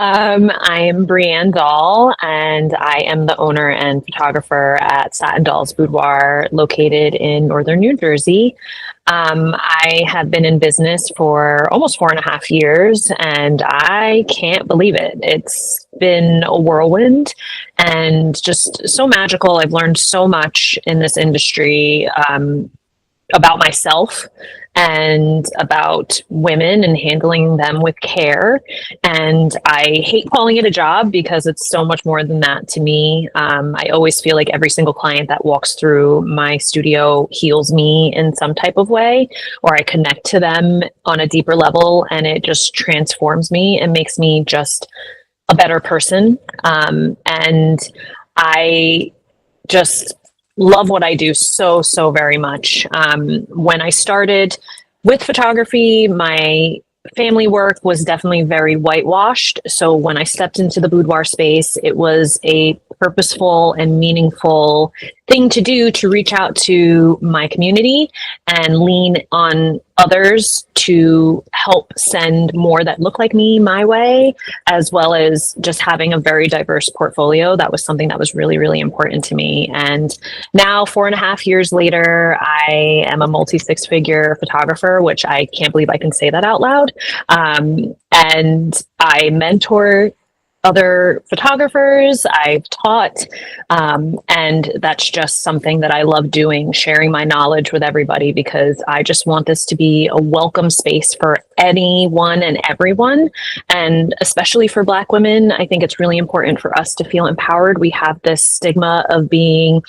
I am Brianne Daul, and I am the owner and photographer at Satin Boudoir, located in northern New Jersey. I have been in business for almost 4.5 years, and I can't believe it. It's been a whirlwind and just so magical. I've learned so much in this industry. About myself and about women and handling them with care. And I hate calling it a job because it's so much more than that to me. I always feel like every single client that walks through my studio heals me in some type of way, or I connect to them on a deeper level, and it just transforms me and makes me just a better person. And I just love what I do so very much. When I started with photography, my family work was definitely very whitewashed. So when I stepped into the boudoir space, it was a purposeful and meaningful thing to do to reach out to my community and lean on others to help send more that look like me my way, as well as just having a very diverse portfolio. That was something that was really important to me. And now 4.5 years later, I am a multi-six-figure photographer, which I can't believe I can say that out loud. And I mentor other photographers, I've taught, and that's just something that I love doing, sharing my knowledge with everybody, because I just want this to be a welcome space for anyone and everyone. And especially for Black women, I think it's really important for us to feel empowered. We have this stigma of being,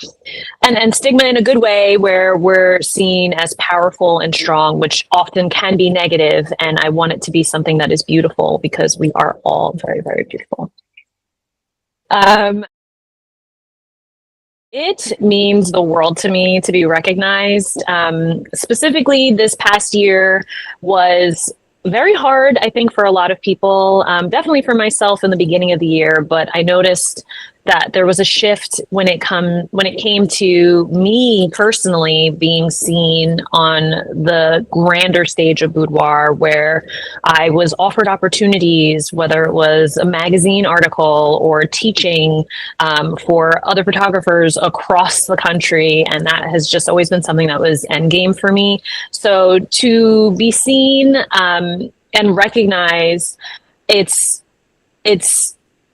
and stigma in a good way, where we're seen as powerful and strong, which often can be negative. And I want it to be something that is beautiful, because we are all very beautiful. It means the world to me to be recognized. Specifically, this past year was very hard, I think, for a lot of people, definitely for myself in the beginning of the year, but I noticed that there was a shift when it came to me personally being seen on the grander stage of boudoir, where I was offered opportunities, whether it was a magazine article or teaching for other photographers across the country. And that has just always been something that was endgame for me. So to be seen and recognized, it's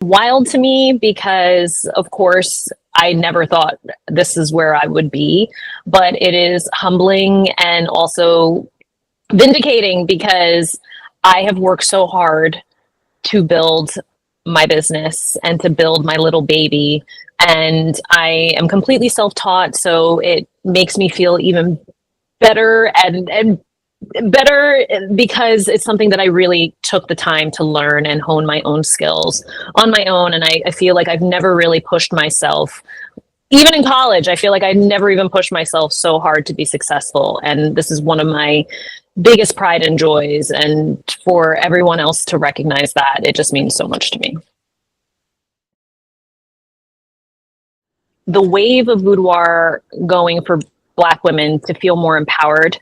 wild to me, because of course I never thought this is where I would be, but it is humbling and also vindicating, because I have worked so hard to build my business and to build my little baby, and I am completely self-taught, so it makes me feel even better and better, because it's something that I really took the time to learn and hone my own skills on my own. And I feel like I've never really pushed myself. Even in college, I feel like I never even pushed myself so hard to be successful. And this is one of my biggest pride and joys. And for everyone else to recognize that, it just means so much to me. The wave of boudoir going for Black women to feel more empowered,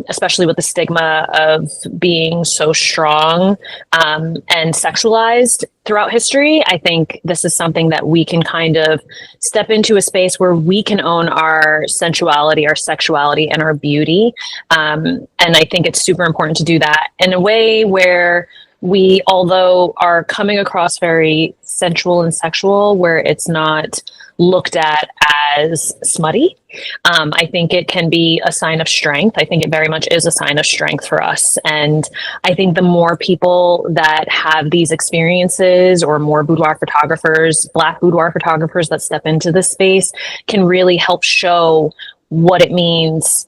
especially with the stigma of being so strong and sexualized throughout history. I think this is something that we can kind of step into a space where we can own our sensuality, our sexuality, and our beauty. And I think it's super important to do that in a way where we, although are coming across very sensual and sexual, where it's not looked at as smutty. I think it can be a sign of strength. I think it very much is a sign of strength for us. And I think the more people that have these experiences, or more boudoir photographers, Black boudoir photographers that step into this space, can really help show what it means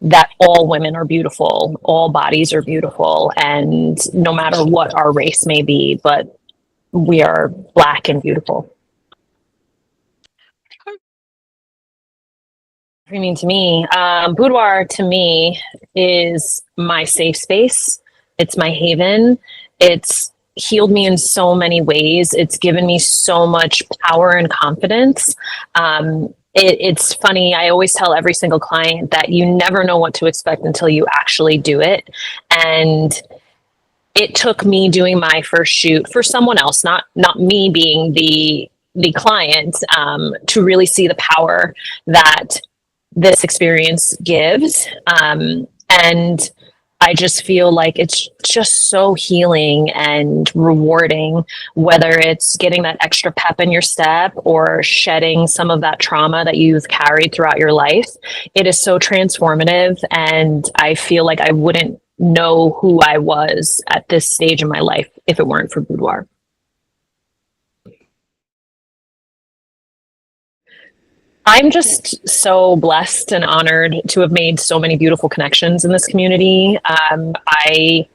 that all women are beautiful, all bodies are beautiful, and no matter what our race may be, but we are Black and beautiful. I mean, to me, boudoir to me is my safe space. It's my haven. It's healed me in so many ways. It's given me so much power and confidence. It's funny. I always tell every single client that you never know what to expect until you actually do it. And it took me doing my first shoot for someone else, not me being the client, to really see the power that this experience gives. And I just feel like it's just so healing and rewarding, whether it's getting that extra pep in your step or shedding some of that trauma that you've carried throughout your life. It is so transformative. And I feel like I wouldn't know who I was at this stage in my life if it weren't for boudoir. I'm just so blessed and honored to have made so many beautiful connections in this community. I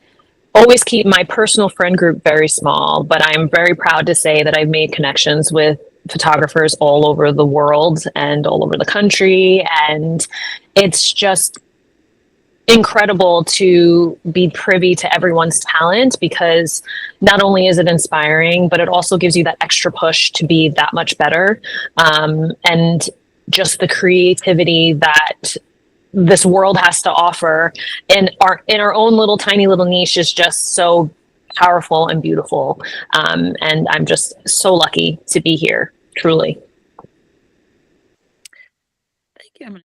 always keep my personal friend group very small, but I'm very proud to say that I've made connections with photographers all over the world and all over the country. And it's just incredible to be privy to everyone's talent, because not only is it inspiring, but it also gives you that extra push to be that much better. And just the creativity that this world has to offer in our own little tiny little niche is just so powerful and beautiful. And I'm just so lucky to be here, truly. Thank you.